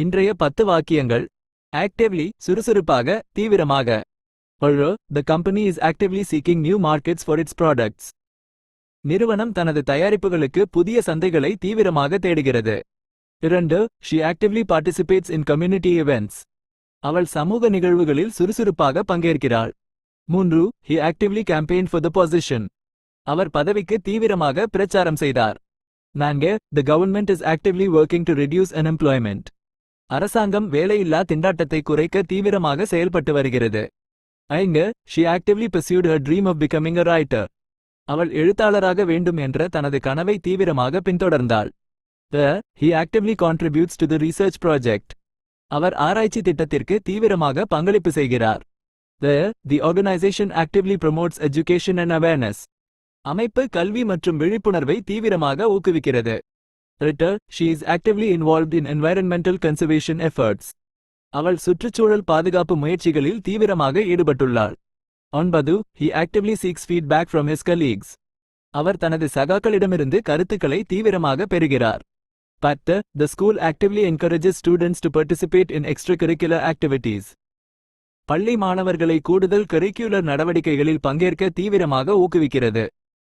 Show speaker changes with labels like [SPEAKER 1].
[SPEAKER 1] இன்றைய 10 வாக்கியங்கள். ஆக்டிவ்லி சுறுசுறுப்பாக, தீவிரமாக. 1. The company is actively seeking new markets for its products. நிறுவனம் தனது தயாரிப்புகளுக்கு புதிய சந்தைகளை தீவிரமாக தேடுகிறது. 2. She actively participates in community events. அவள் சமூக நிகழ்வுகளில் சுறுசுறுப்பாக பங்கேற்கிறாள். 3. He actively campaigned for the position. அவர் பதவிக்கு தீவிரமாக பிரச்சாரம் செய்தார். 4. The government is actively working to reduce unemployment. அரசாங்கம் வேலையில்லா திண்டாட்டத்தை குறைக்க தீவிரமாக செயல்பட்டு வருகிறது. 5. She actively pursued her dream of becoming a writer. அவள் எழுத்தாளராக வேண்டும் என்ற தனது கனவை தீவிரமாக பின்தொடர்ந்தாள். He actively contributes to the research project. அவர் ஆராய்ச்சி திட்டத்திற்கு தீவிரமாக பங்களிப்பு செய்கிறார். The organization actively promotes education and awareness. அமைப்பு கல்வி மற்றும் விழிப்புணர்வை தீவிரமாக ஊக்குவிக்கிறது. She is actively involved in environmental conservation efforts. அவள் சுற்றுச்சூழல் பாதுகாப்பு முயற்சிகளில் தீவிரமாக ஈடுபட்டுள்ளாள். 9. He actively seeks feedback from his colleagues. அவர் தனது சகாக்களிடமிருந்து கருத்துக்களை தீவிரமாக பெறுகிறார். 10. The school actively encourages students to participate in extracurricular activities. பள்ளி மாணவர்களை கூடுதல் கரிக்குலர் நடவடிக்கைகளில் பங்கேற்க தீவிரமாக ஊக்குவிக்கிறது.